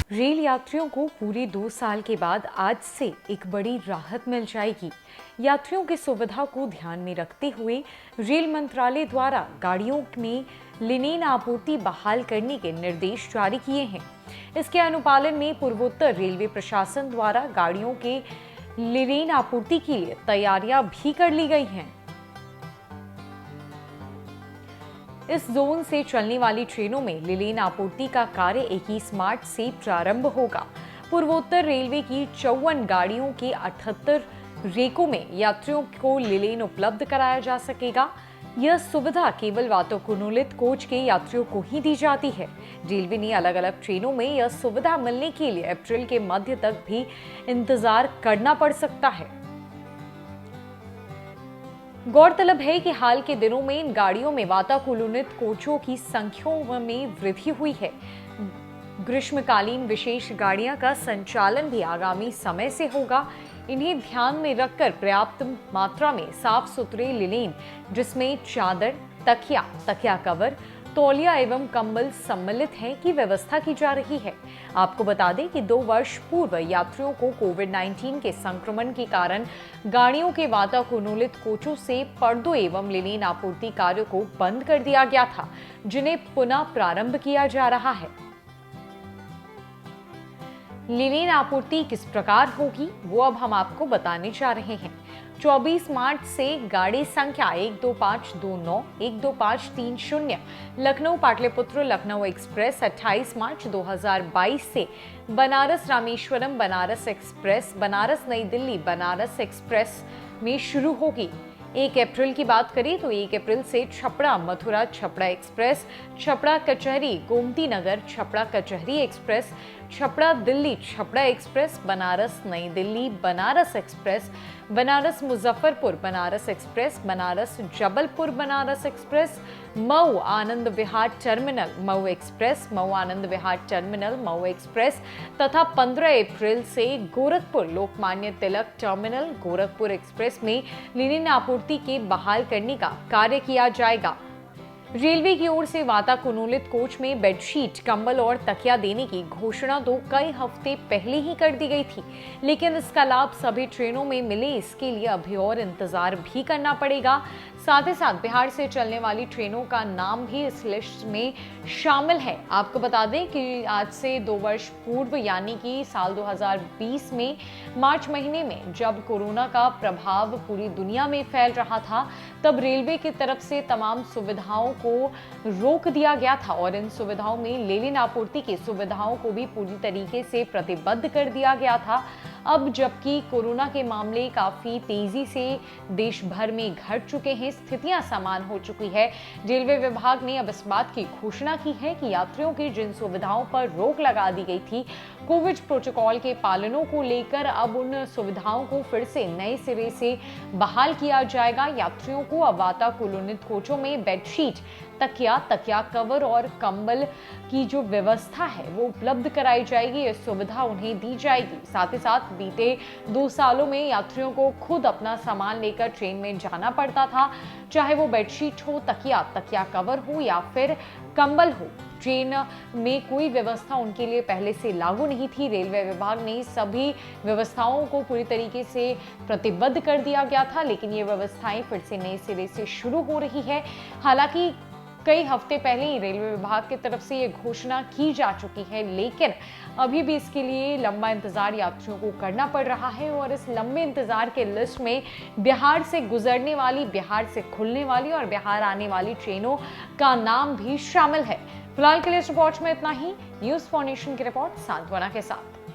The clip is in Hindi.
रेल यात्रियों को पूरे 2 साल के बाद आज से एक बड़ी राहत मिल जाएगी। यात्रियों की सुविधा को ध्यान में रखते हुए रेल मंत्रालय द्वारा गाड़ियों में लिनेन आपूर्ति बहाल करने के निर्देश जारी किए हैं। इसके अनुपालन में पूर्वोत्तर रेलवे प्रशासन द्वारा गाड़ियों के लिनेन आपूर्ति के लिए तैयारियां भी कर ली गई हैं। इस जोन से चलने वाली ट्रेनों में लिनेन आपूर्ति का कार्य 21 मार्च से प्रारंभ होगा। पूर्वोत्तर रेलवे की 54 गाड़ियों के 78 रेकों में यात्रियों को लिनेन उपलब्ध कराया जा सकेगा। यह सुविधा केवल वातानुकूलित कोच के यात्रियों को ही दी जाती है। रेलवे ने अलग अलग ट्रेनों में यह सुविधा मिलने के लिए अप्रैल के मध्य तक भी इंतजार करना पड़ सकता है। गौरतलब है कि हाल के दिनों में इन गाड़ियों में वातानुकूलित कोचों की संख्या में वृद्धि हुई है। ग्रीष्मकालीन विशेष गाड़ियां का संचालन भी आगामी समय से होगा। इन्हें ध्यान में रखकर पर्याप्त मात्रा में साफ सुथरे लिनेन, जिसमें चादर, तकिया, तकिया कवर, तौलिया एवं कंबल सम्मिलित हैं, की व्यवस्था की जा रही है। आपको बता दें कि 2 वर्ष पूर्व यात्रियों को कोविड-19 के संक्रमण के कारण गाड़ियों के वातानुकूलित कोचों से पर्दों एवं लिनेन आपूर्ति कार्य को बंद कर दिया गया था, जिन्हें पुनः प्रारंभ किया जा रहा है। लिनेन आपूर्ति किस प्रकार होगी, वो अब हम आपको बताने जा रहे हैं। 24 मार्च से गाड़ी संख्या 12529, 12530 लखनऊ पाटलिपुत्र लखनऊ एक्सप्रेस 28 मार्च 2022 से बनारस रामेश्वरम बनारस एक्सप्रेस, बनारस नई दिल्ली बनारस एक्सप्रेस में शुरू होगी। 1 अप्रैल की बात करें तो 1 अप्रैल से Chhapra Mathura Chhapra express, Chhapra Kacheri Gomti Nagar Chhapra Kacheri express, Chhapra Delhi Chhapra express, Banaras Nai Delhi Banaras express, Banaras Muzaffarpur Banaras express, Banaras Jabalpur Banaras express, Mau Anand Vihar terminal Mau express, Mau Anand Vihar terminal Mau express तथा 15 अप्रैल से गोरखपुर लोकमान्य तिलक टर्मिनल गोरखपुर एक्सप्रेस में लिनेन आपूर्ति के बहाल करने का कार्य किया जाएगा। रेलवे की ओर से वातानुकूलित कोच में बेडशीट, कंबल और तकिया देने की घोषणा तो कई हफ्ते पहले ही कर दी गई थी, लेकिन इसका लाभ सभी ट्रेनों में मिले, इसके लिए अभी और इंतजार भी करना पड़ेगा। साथ ही साथ बिहार से चलने वाली ट्रेनों का नाम भी इस लिस्ट में शामिल है। आपको बता दें कि आज से 2 वर्ष पूर्व यानी कि साल 2020 में मार्च महीने में जब कोरोना का प्रभाव पूरी दुनिया में फैल रहा था, तब रेलवे की तरफ से तमाम सुविधाओं को रोक दिया गया था और इन सुविधाओं में लिनेन आपूर्ति की सुविधाओं को भी पूरी तरीके से प्रतिबद्ध कर दिया गया था। अब जबकि कोरोना के मामले काफी तेजी से देश भर में घट चुके हैं, स्थितियां समान हो चुकी है, रेलवे विभाग ने अब इस बात की घोषणा की है कि यात्रियों की जिन सुविधाओं पर रोक लगा दी गई थी, कोविड प्रोटोकॉल के पालनों को लेकर अब उन सुविधाओं को फिर से नए सिरे से बहाल किया जाएगा। यात्रियों को अब वातानुकूलित कोचों में बेडशीट, तकिया, तकिया कवर और कंबल की जो व्यवस्था है वो उपलब्ध कराई जाएगी। ये सुविधा उन्हें दी जाएगी। साथ ही साथ बीते 2 सालों में यात्रियों को खुद अपना सामान लेकर ट्रेन में जाना पड़ता था, चाहे वो बेडशीट हो, तकिया, तकिया कवर हो या फिर कंबल हो। ट्रेन में कोई व्यवस्था उनके लिए पहले से लागू नहीं थी। रेलवे विभाग ने सभी व्यवस्थाओं को पूरी तरीके से प्रतिबद्ध कर दिया गया था, लेकिन ये व्यवस्थाएं फिर से नए सिरे से शुरू हो रही है। हालांकि कई हफ्ते पहले ही रेलवे विभाग की तरफ से ये घोषणा की जा चुकी है, लेकिन अभी भी इसके लिए लंबा इंतजार यात्रियों को करना पड़ रहा है और इस लंबे इंतजार के लिस्ट में बिहार से गुजरने वाली, बिहार से खुलने वाली और बिहार आने वाली ट्रेनों का नाम भी शामिल है। फिलहाल के लिए इस रिपोर्ट में इतना ही। न्यूज़ फॉर नेशन की रिपोर्ट सांत्वना के साथ।